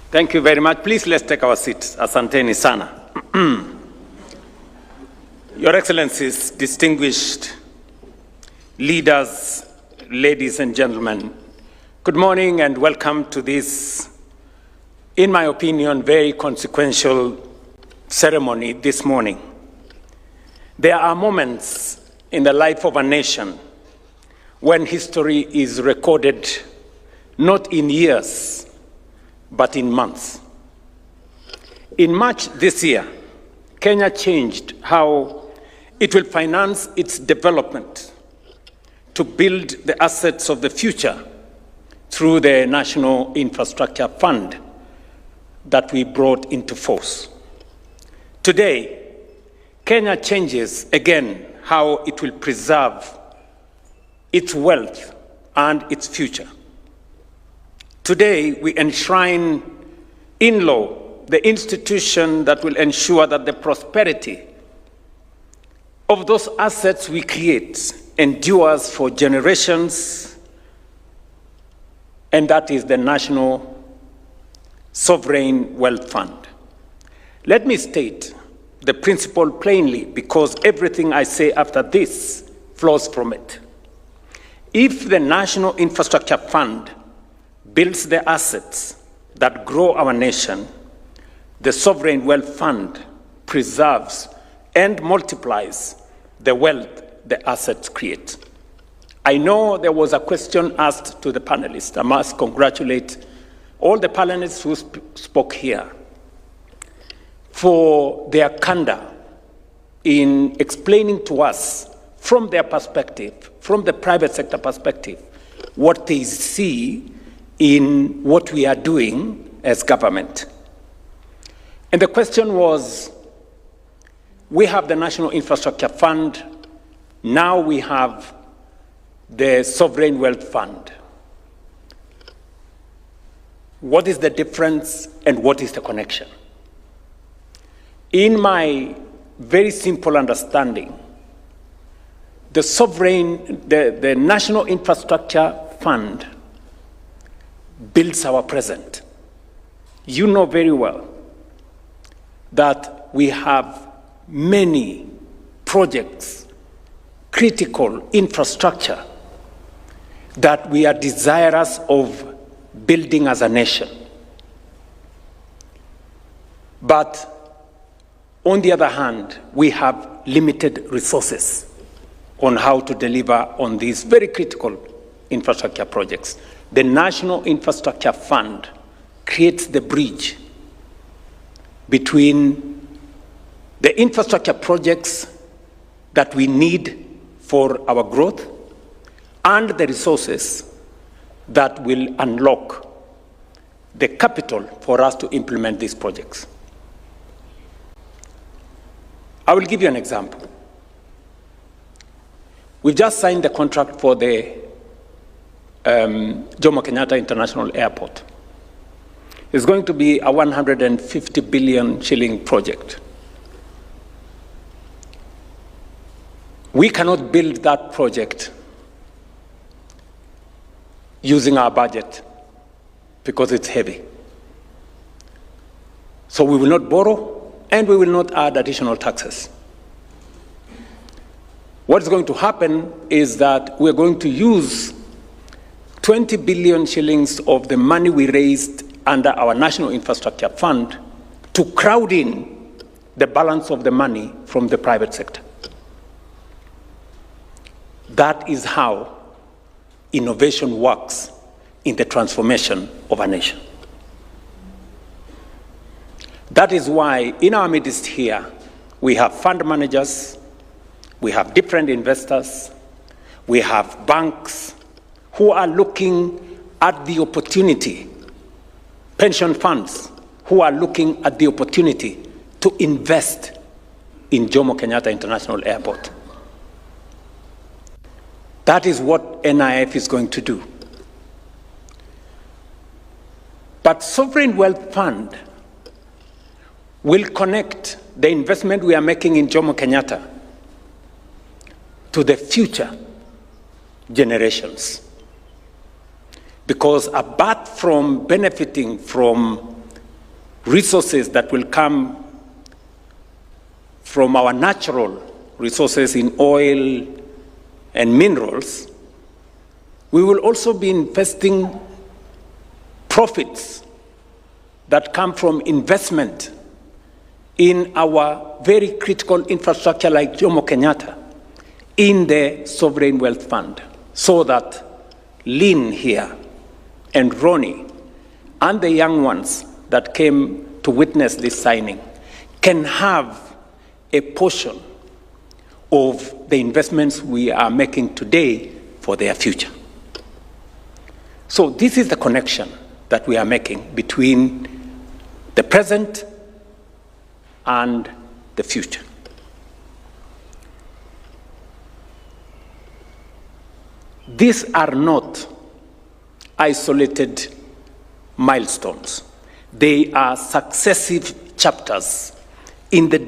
Thank you very much. Please let's take our seats. Asanteni sana. Your Excellencies, distinguished leaders, ladies and gentlemen, good morning and welcome to this, in my opinion, very consequential ceremony this morning. There are moments in the life of a nation when history is recorded not in years, but in months. In March this year, Kenya changed how it will finance its development to build the assets of the future through the National Infrastructure Fund that we brought into force. Today, Kenya changes again how it will preserve its wealth and its future. Today, we enshrine in law the institution that will ensure that the prosperity of those assets we create endures for generations, and that is the National Sovereign Wealth Fund. Let me state the principle plainly, because everything I say after this flows from it. If the National Infrastructure Fund builds the assets that grow our nation, the Sovereign Wealth Fund preserves and multiplies the wealth the assets create. I know there was a question asked to the panelists. I must congratulate all the panelists who spoke here for their candor in explaining to us from their perspective, from the private sector perspective, what they see in what we are doing as government. And the question was, we have the National Infrastructure Fund, now we have the Sovereign Wealth Fund. What is the difference and what is the connection? In my very simple understanding, the National Infrastructure Fund builds our present. You know very well that we have many projects, critical infrastructure that we are desirous of building as a nation. But on the other hand, we have limited resources on how to deliver on these very critical infrastructure projects. The National Infrastructure Fund creates the bridge between the infrastructure projects that we need for our growth and the resources that will unlock the capital for us to implement these projects. I will give you an example. We've just signed the contract for the Jomo Kenyatta International Airport. It's going to be a 150 billion shilling project. We cannot build that project using our budget because it's heavy. So we will not borrow and we will not add additional taxes. What's going to happen is that we're going to use 20 billion shillings of the money we raised under our National Infrastructure Fund to crowd in the balance of the money from the private sector. That is how innovation works in the transformation of a nation. That is why in our midst here, we have fund managers, we have different investors, we have banks who are looking at the opportunity, pension funds who are looking at the opportunity to invest in Jomo Kenyatta International Airport. That is what NIF is going to do. But Sovereign Wealth Fund will connect the investment we are making in Jomo Kenyatta to the future generations. Because apart from benefiting from resources that will come from our natural resources in oil and minerals, we will also be investing profits that come from investment in our very critical infrastructure like Jomo Kenyatta in the Sovereign Wealth Fund, so that Lynn here and Ronnie and the young ones that came to witness this signing can have a portion of the investments we are making today for their future. So this is the connection that we are making between the present and the future. These are not isolated milestones. They are successive chapters in the